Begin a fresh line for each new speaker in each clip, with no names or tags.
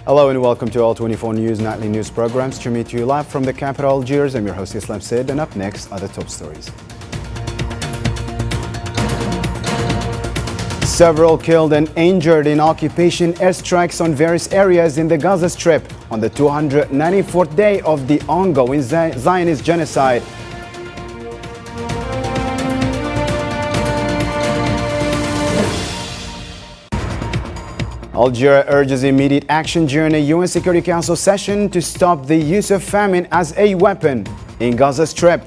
Hello and welcome to All 24 News nightly news program, streaming to you live from the capital Algiers. I'm your host Islam Sid, and up next are the top stories. Several killed and injured in occupation airstrikes on various areas in the Gaza Strip on the 294th day of the ongoing Zionist genocide. Algeria urges immediate action during a UN Security Council session to stop the use of famine as a weapon in Gaza Strip.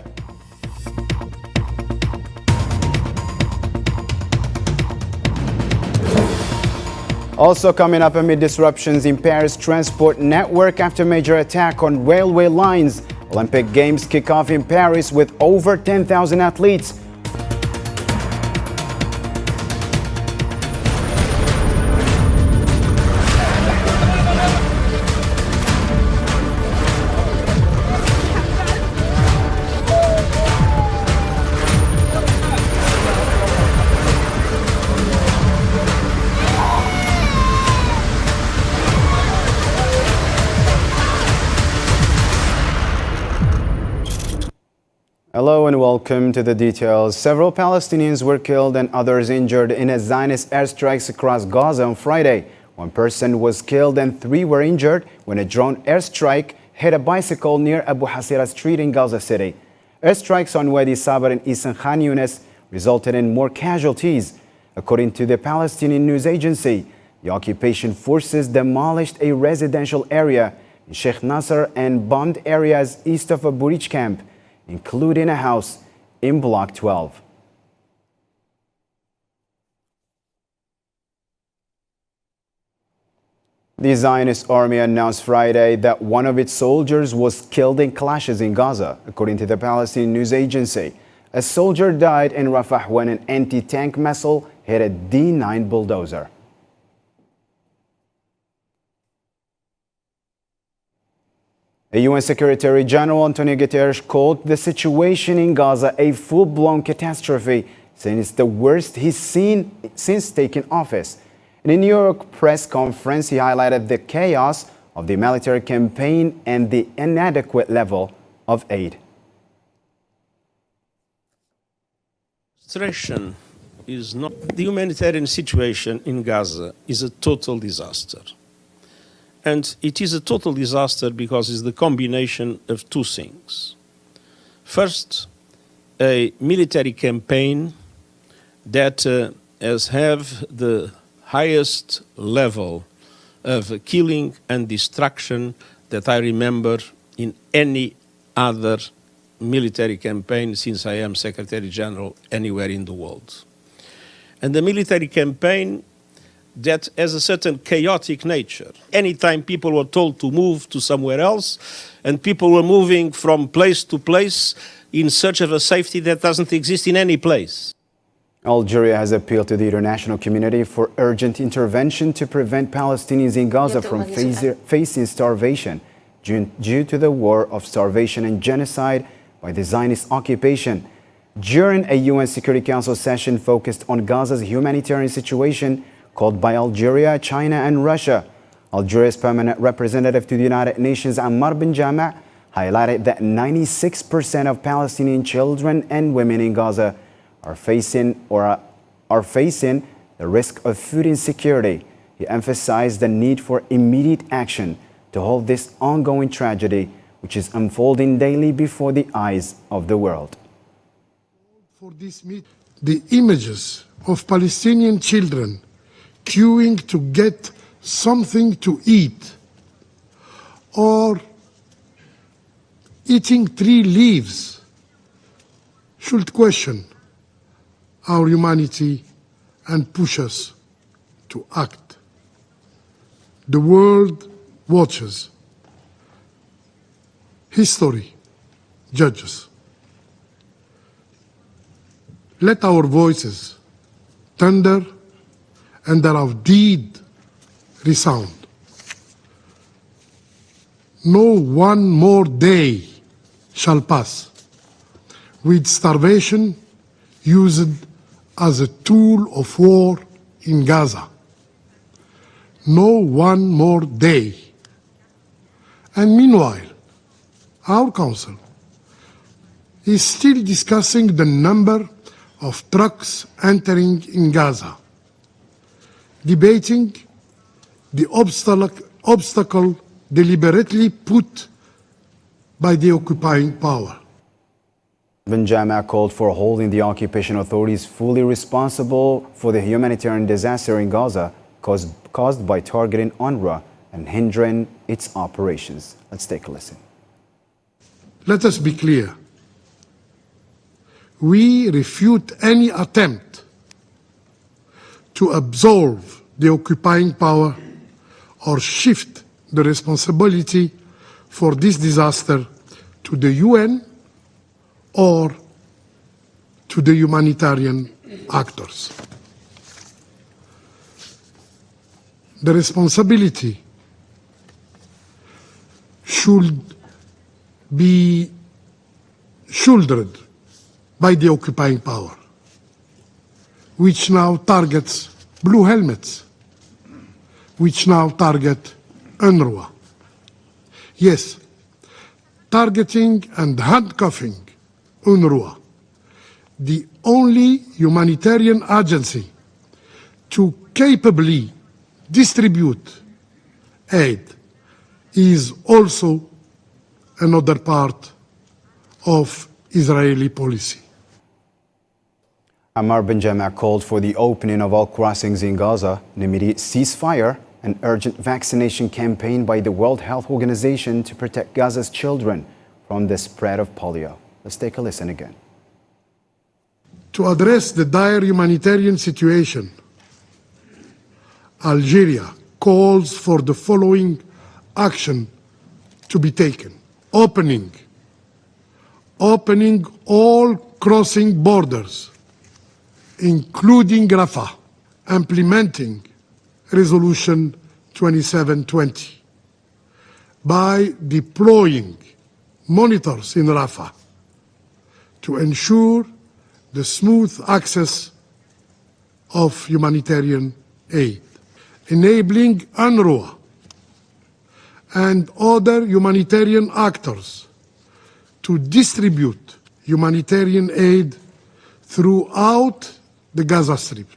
Also coming up, amid disruptions in Paris transport network after major attack on railway lines. Olympic Games kick off in Paris with over 10,000 athletes. Hello and welcome to the details. Several Palestinians were killed and others injured in a Zionist airstrikes across Gaza on Friday. One person was killed and 3 were injured when a drone airstrike hit a bicycle near Abu Hasira Street in Gaza City. Airstrikes on Wadi Sabr and East Khan Yunis resulted in more casualties. According to the Palestinian news agency, the occupation forces demolished a residential area in Sheikh Nasser and bombed areas east of a Burij camp, including a house in Block 12. The Zionist army announced Friday that one of its soldiers was killed in clashes in Gaza, according to the Palestinian news agency. A soldier died in Rafah when an anti-tank missile hit a D9 bulldozer. A UN Secretary General Antonio Guterres called the situation in Gaza a full-blown catastrophe, saying it's the worst he's seen since taking office. In a New York press conference, he highlighted the chaos of the military campaign and the inadequate level of aid.
The humanitarian situation in Gaza is a total disaster. And it is a total disaster because it's the combination of 2 things. First, a military campaign that has have the highest level of killing and destruction that I remember in any other military campaign since I am Secretary General anywhere in the world. And the military campaign that has a certain chaotic nature. Anytime people were told to move to somewhere else, and people were moving from place to place in search of a safety that doesn't exist in any place.
Algeria has appealed to the international community for urgent intervention to prevent Palestinians in Gaza from facing starvation due to the war of starvation and genocide by the Zionist occupation. During a UN Security Council session focused on Gaza's humanitarian situation, called by Algeria, China and Russia, Algeria's permanent representative to the United Nations, Ammar bin Jama', highlighted that 96% of Palestinian children and women in Gaza are facing the risk of food insecurity. He emphasized the need for immediate action to halt this ongoing tragedy, which is unfolding daily before the eyes of the world.
The images of Palestinian children queuing to get something to eat or eating 3 leaves should question our humanity and push us to act. The world watches. History judges. Let our voices thunder and that our deed resound. No one more day shall pass with starvation used as a tool of war in Gaza. No one more day And meanwhile, our Council is still discussing the number of trucks entering in Gaza, debating the obstacle deliberately put by the occupying power.
Benjamin called for holding the occupation authorities fully responsible for the humanitarian disaster in Gaza caused by targeting UNRWA and hindering its operations. Let's take a listen.
Let us be clear. We refute any attempt to absolve the occupying power or shift the responsibility for this disaster to the UN or to the humanitarian actors. The responsibility should be shouldered by the occupying power, which now targets blue helmets, which now target UNRWA. Yes, targeting and handcuffing UNRWA, the only humanitarian agency to capably distribute aid, is also another part of Israeli policy.
Ammar Benjamin called for the opening of all crossings in Gaza, an immediate ceasefire, an urgent vaccination campaign by the World Health Organization to protect Gaza's children from the spread of polio. Let's take a listen again.
To address the dire humanitarian situation, Algeria calls for the following action to be taken. Opening all crossing borders, including Rafah, implementing Resolution 2720 by deploying monitors in Rafah to ensure the smooth access of humanitarian aid, enabling UNRWA and other humanitarian actors to distribute humanitarian aid throughout the Gaza Strip,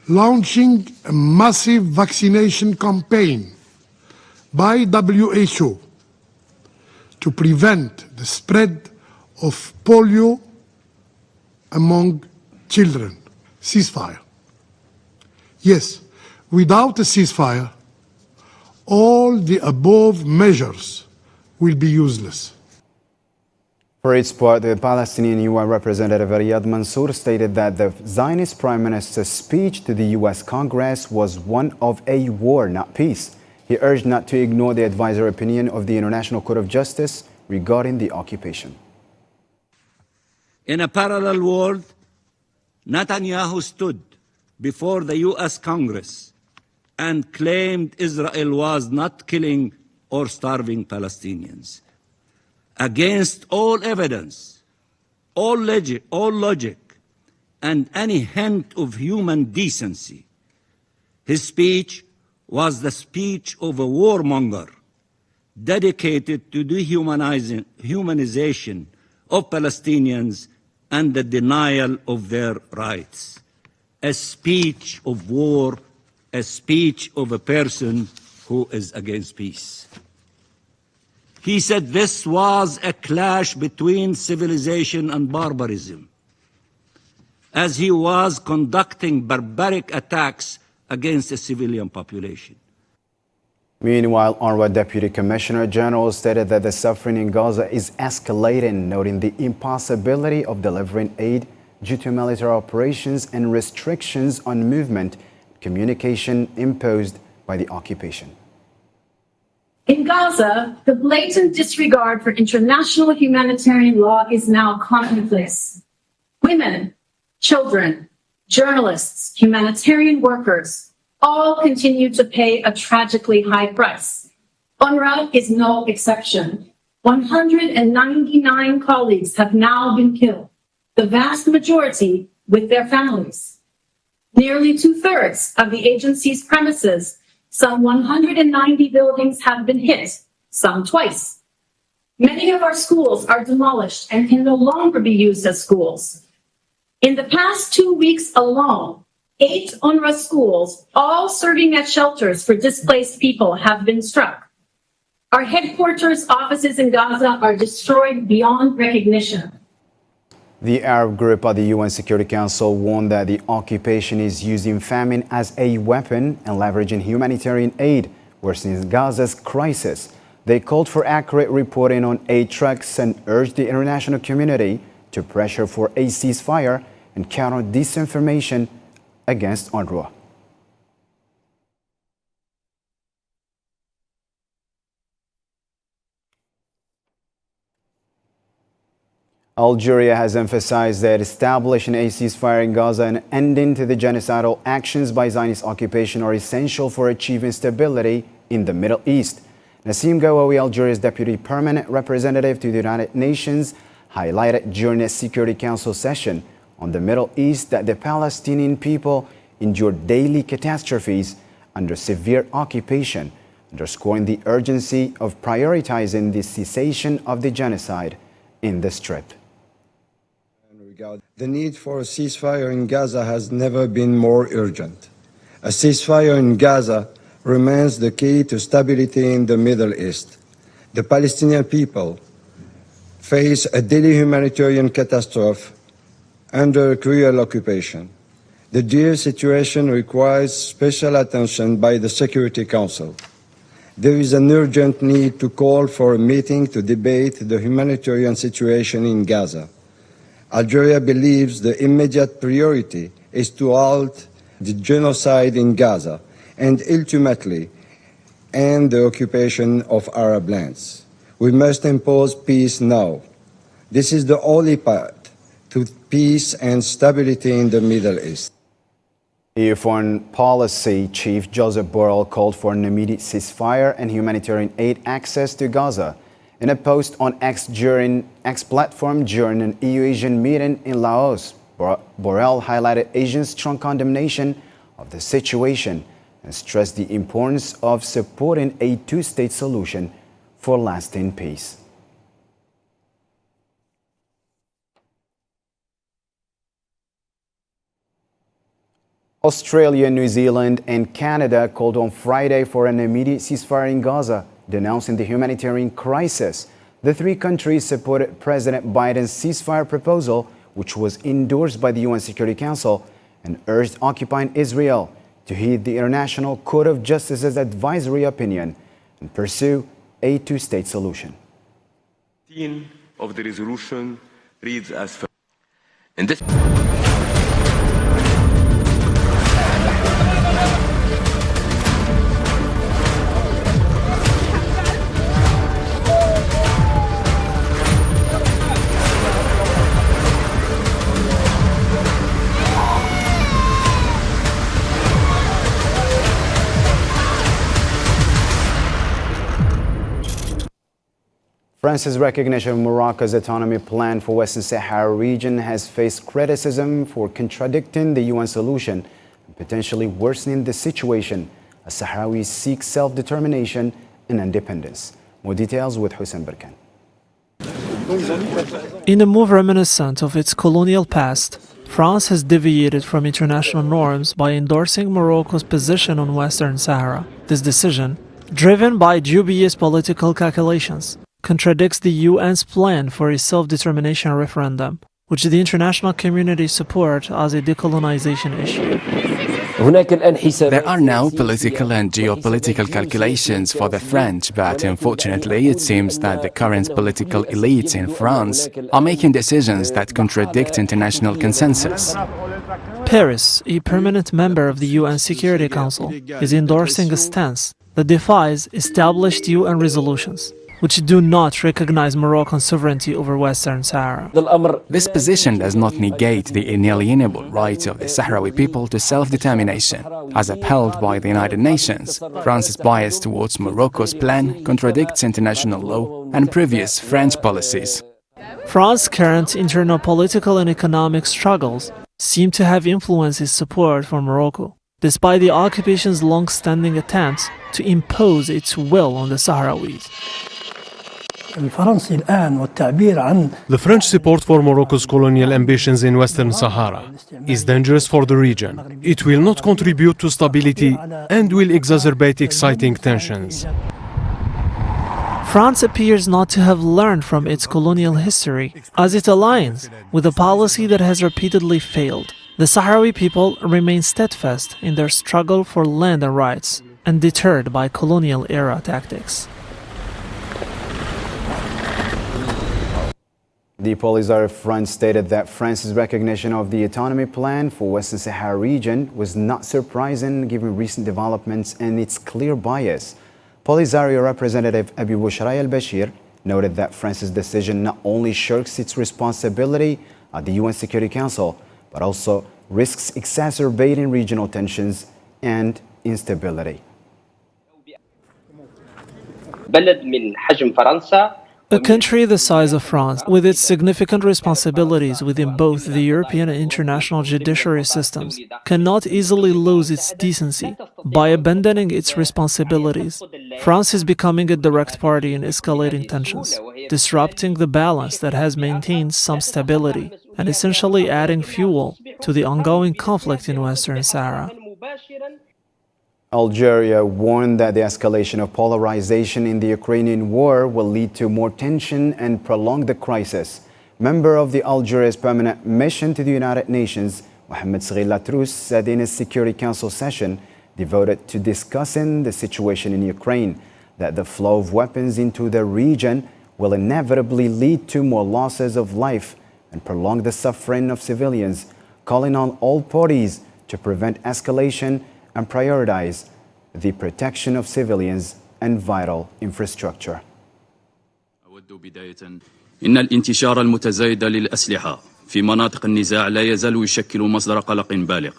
launching a massive vaccination campaign by WHO to prevent the spread of polio among children. Ceasefire. Yes, without a ceasefire, all the above measures will be useless.
For its part, the Palestinian UN representative Riyad Mansour stated that the Zionist Prime Minister's speech to the US Congress was one of a war, not peace. He urged not to ignore the advisory opinion of the International Court of Justice regarding the occupation.
In a parallel world, Netanyahu stood before the US Congress and claimed Israel was not killing or starving Palestinians. Against all evidence, all logic, and any hint of human decency, his speech was the speech of a warmonger dedicated to the humanization of Palestinians and the denial of their rights. A speech of war, a speech of a person who is against peace. He said this was a clash between civilization and barbarism, as he was conducting barbaric attacks against a civilian population.
Meanwhile, UNRWA Deputy Commissioner General stated that the suffering in Gaza is escalating, noting the impossibility of delivering aid due to military operations and restrictions on movement and communication imposed by the occupation.
In Gaza, the blatant disregard for international humanitarian law is now commonplace. Women, children, journalists, humanitarian workers, all continue to pay a tragically high price. UNRWA is no exception. 199 colleagues have now been killed, the vast majority with their families. Nearly 2/3 of the agency's premises, some 190 buildings, have been hit, some twice. Many of our schools are demolished and can no longer be used as schools. In the past 2 weeks alone, 8 UNRWA schools, all serving as shelters for displaced people, have been struck. Our headquarters offices in Gaza are destroyed beyond recognition.
The Arab group at the UN Security Council warned that the occupation is using famine as a weapon and leveraging humanitarian aid, worsening Gaza's crisis. They called for accurate reporting on aid trucks and urged the international community to pressure for a ceasefire and counter disinformation against UNRWA. Algeria has emphasized that establishing a ceasefire in Gaza and ending to the genocidal actions by Zionist occupation are essential for achieving stability in the Middle East. Nassim Gawawi, Algeria's deputy permanent representative to the United Nations, highlighted during a Security Council session on the Middle East that the Palestinian people endure daily catastrophes under severe occupation, underscoring the urgency of prioritizing the cessation of the genocide in the Strip.
The need for a ceasefire in Gaza has never been more urgent. A ceasefire in Gaza remains the key to stability in the Middle East. The Palestinian people face a daily humanitarian catastrophe under cruel occupation. The dire situation requires special attention by the Security Council. There is an urgent need to call for a meeting to debate the humanitarian situation in Gaza. Algeria believes the immediate priority is to halt the genocide in Gaza and ultimately end the occupation of Arab lands. We must impose peace now. This is the only path to peace and stability in the Middle East.
EU Foreign Policy Chief Joseph Borrell called for an immediate ceasefire and humanitarian aid access to Gaza. In a post on X platform during an EU-Asian meeting in Laos, Borrell highlighted Asia's strong condemnation of the situation and stressed the importance of supporting a two-state solution for lasting peace. Australia, New Zealand, and Canada called on Friday for an immediate ceasefire in Gaza, denouncing the humanitarian crisis. The three countries supported President Biden's ceasefire proposal, which was endorsed by the UN Security Council, and urged occupying Israel to heed the International Court of Justice's advisory opinion and pursue a two-state solution.
The theme of the resolution reads as follows.
France's recognition of Morocco's autonomy plan for Western Sahara region has faced criticism for contradicting the UN solution and potentially worsening the situation as Sahrawis seek self-determination and independence. More details with Hussein Berkan.
In a move reminiscent of its colonial past, France has deviated from international norms by endorsing Morocco's position on Western Sahara. This decision, driven by dubious political calculations, contradicts the UN's plan for a self-determination referendum, which the international community supports as a decolonization issue.
There are now political and geopolitical calculations for the French, but unfortunately it seems that the current political elites in France are making decisions that contradict international consensus.
Paris, a permanent member of the UN Security Council, is endorsing a stance that defies established UN resolutions, which do not recognize Moroccan sovereignty over Western Sahara.
This position does not negate the inalienable right of the Sahrawi people to self-determination, as upheld by the United Nations. France's bias towards Morocco's plan contradicts international law and previous French policies.
France's current internal political and economic struggles seem to have influenced its support for Morocco. despite the occupation's long-standing attempts to impose its will on the Sahrawis.
The French support for Morocco's colonial ambitions in Western Sahara is dangerous for the region. It will not contribute to stability and will exacerbate exciting tensions.
France appears not to have learned from its colonial history, as it aligns with a policy that has repeatedly failed. The Sahrawi people remain steadfast in their struggle for land and rights, and deterred by colonial-era tactics.
The Polisario Front stated that France's recognition of the autonomy plan for Western Sahara region was not surprising given recent developments and its clear bias. Polisario representative Abu Bushra al-Bashir noted that France's decision not only shirks its responsibility at the UN Security Council, but also risks exacerbating regional tensions and instability.
بلد من حجم فرنسا
A country the size of France, with its significant responsibilities within both the European and international judiciary systems, cannot easily lose its decency by abandoning its responsibilities. France is becoming a direct party in escalating tensions, disrupting the balance that has maintained some stability, and essentially adding fuel to the ongoing conflict in Western Sahara.
Algeria warned that the escalation of polarization in the Ukrainian war will lead to more tension and prolong the crisis. Member of the Algeria's permanent mission to the United Nations, Mohamed Saghir Latrous, said in a Security Council session devoted to discussing the situation in Ukraine that the flow of weapons into the region will inevitably lead to more losses of life and prolong the suffering of civilians, calling on all parties to prevent escalation and prioritize the protection of civilians and vital infrastructure.
إن الانتشار المتزايد للأسلحة في مناطق النزاع لا يزال يشكل مصدر قلق بالغ.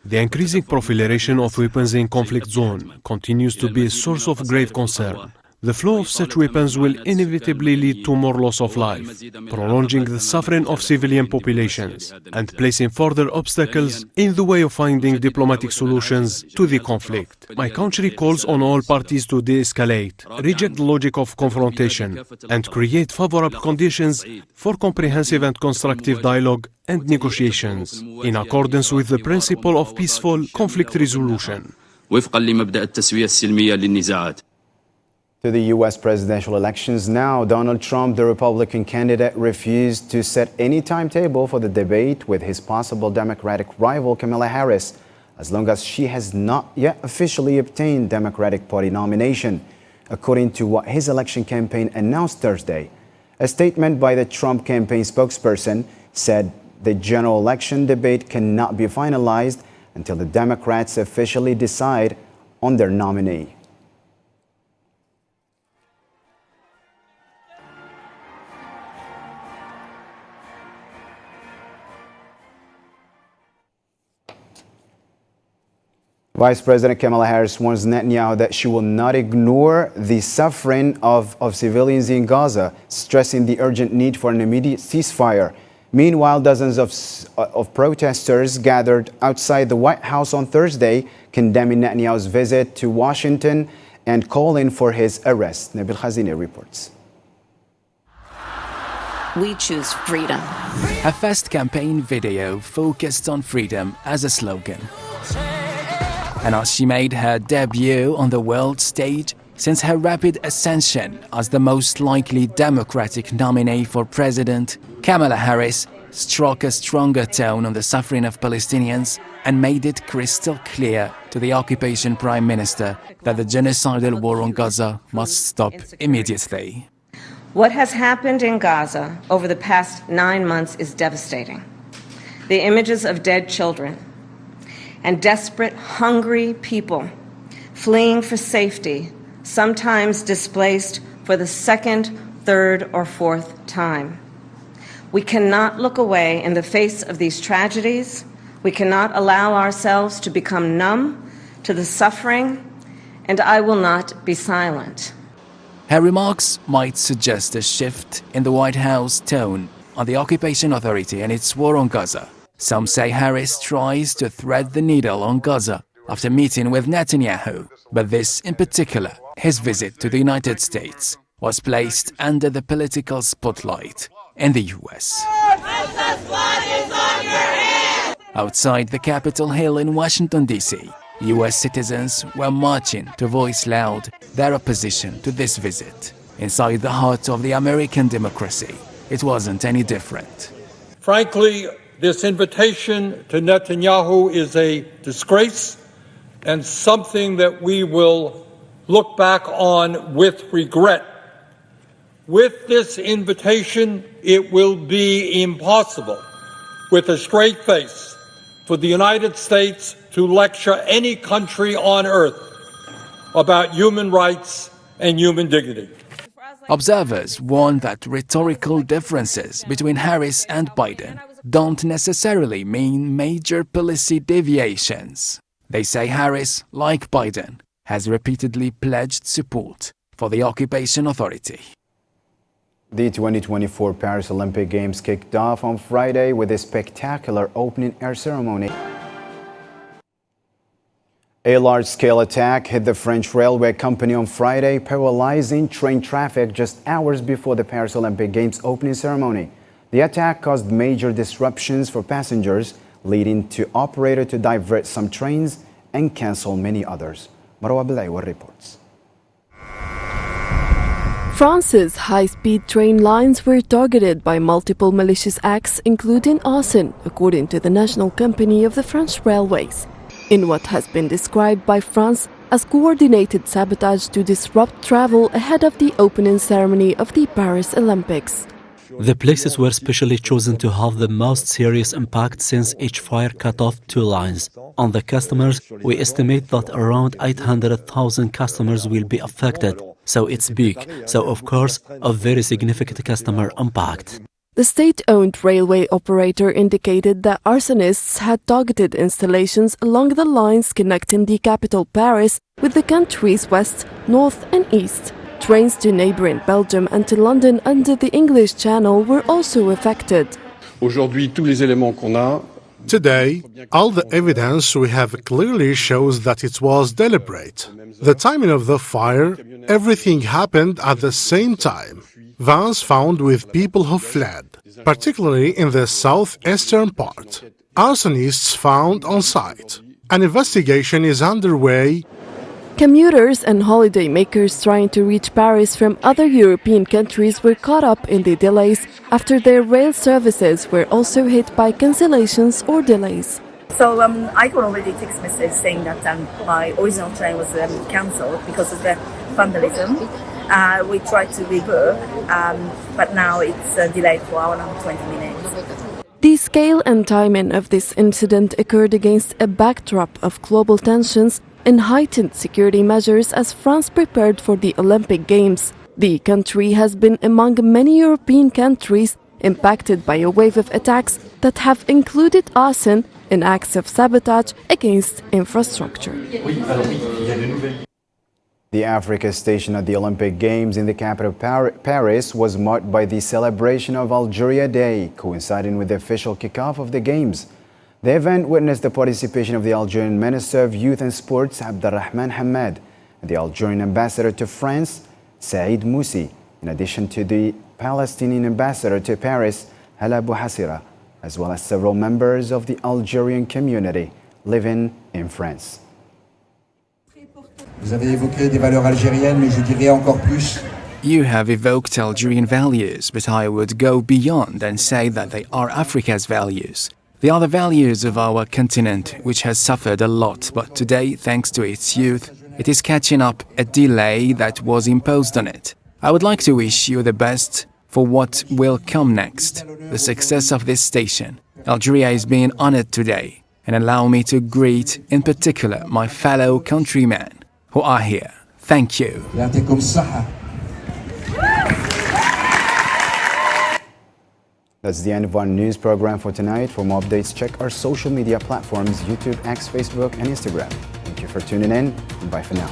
The increasing proliferation of weapons in conflict zone continues to be a source of grave concern. The flow of such weapons will inevitably lead to more loss of life, prolonging the suffering of civilian populations and placing further obstacles in the way of finding diplomatic solutions to the conflict. My country calls on all parties to de-escalate, reject the logic of confrontation, and create favorable conditions for comprehensive and constructive dialogue and negotiations, in accordance with the principle of peaceful conflict resolution.
وفقا لمبدأ التسوية السلمية للنزاعات.
To the U.S. presidential elections now, Donald Trump, the Republican candidate, refused to set any timetable for the debate with his possible Democratic rival Kamala Harris, as long as she has not yet officially obtained Democratic Party nomination, according to what his election campaign announced Thursday. A statement by the Trump campaign spokesperson said the general election debate cannot be finalized until the Democrats officially decide on their nominee. Vice President Kamala Harris warns Netanyahu that she will not ignore the suffering of civilians in Gaza, stressing the urgent need for an immediate ceasefire. Meanwhile, dozens of protesters gathered outside the White House on Thursday, condemning Netanyahu's visit to Washington and calling for his arrest. Nabil Khazini reports.
We choose freedom.
A fast campaign video focused on freedom as a slogan. And as she made her debut on the world stage since her rapid ascension as the most likely Democratic nominee for president, Kamala Harris struck a stronger tone on the suffering of Palestinians and made it crystal clear to the occupation prime minister that the genocidal war on Gaza must stop immediately.
What has happened in Gaza over the past 9 months is devastating. The images of dead children and desperate, hungry people fleeing for safety, sometimes displaced for the second, third, or fourth time. We cannot look away in the face of these tragedies. We cannot allow ourselves to become numb to the suffering, and I will not be silent.
Her remarks might suggest a shift in the White House tone on the occupation authority and its war on Gaza. Some say Harris tries to thread the needle on Gaza after meeting with Netanyahu, but this in particular, his visit to the United States, was placed under the political spotlight in the US. Outside the Capitol Hill in Washington, D.C., US citizens were marching to voice loud their opposition to this visit. Inside the heart of the American democracy, it wasn't any different.
Frankly, this invitation to Netanyahu is a disgrace and something that we will look back on with regret. With this invitation, it will be impossible, with a straight face, for the United States to lecture any country on earth about human rights and human dignity.
Observers warn that rhetorical differences between Harris and Biden don't necessarily mean major policy deviations. They say Harris, like Biden, has repeatedly pledged support for the occupation authority.
The 2024 Paris Olympic Games kicked off on Friday with a spectacular opening air ceremony. A large-scale attack hit the French railway company on Friday, paralyzing train traffic just hours before the Paris Olympic Games opening ceremony. The attack caused major disruptions for passengers, leading to operator to divert some trains and cancel many others. Marwa Bilaywa reports.
France's high-speed train lines were targeted by multiple malicious acts, including arson, according to the National Company of the French Railways, in what has been described by France as coordinated sabotage to disrupt travel ahead of the opening ceremony of the Paris Olympics.
The places were specially chosen to have the most serious impact since each fire cut off two lines. On the customers, we estimate that around 800,000 customers will be affected, so it's big, so of course, a very significant customer impact.
The state-owned railway operator indicated that arsonists had targeted installations along the lines connecting the capital Paris with the country's west, north and east. Trains to neighboring Belgium and to London under the English Channel were also affected.
Today, all the evidence we have clearly shows that it was deliberate. The timing of the fire, everything happened at the same time. Vans found with people who fled, particularly in the southeastern part. Arsonists found on site. An investigation is underway.
Commuters and holidaymakers trying to reach Paris from other European countries were caught up in the delays after their rail services were also hit by cancellations or delays.
So I got already a text message saying that my original train was cancelled because of the vandalism. We tried to rebook, but now it's delayed for 1 hour and 20 minutes.
The scale and timing of this incident occurred against a backdrop of global tensions and heightened security measures as France prepared for the Olympic Games. The country has been among many European countries impacted by a wave of attacks that have included arson and acts of sabotage against infrastructure.
The Africa station at the Olympic Games in the capital Paris was marked by the celebration of Algeria Day, coinciding with the official kickoff of the Games. The event witnessed the participation of the Algerian Minister of Youth and Sports, Abdelrahman Hamad, and the Algerian Ambassador to France, Saïd Moussi, in addition to the Palestinian Ambassador to Paris, Hala Bouhassira, as well as several members of the Algerian community living in France.
You have evoked Algerian values, but I would go beyond and say that they are Africa's values. They are the values of our continent, which has suffered a lot, but today, thanks to its youth, it is catching up a delay that was imposed on it. I would like to wish you the best for what will come next, the success of this station. Algeria is being honored today, and allow me to greet, in particular, my fellow countrymen who are here. Thank you.
That's the end of our news program for tonight. For more updates, check our social media platforms, YouTube, X, Facebook, and Instagram. Thank you for tuning in, and bye for now.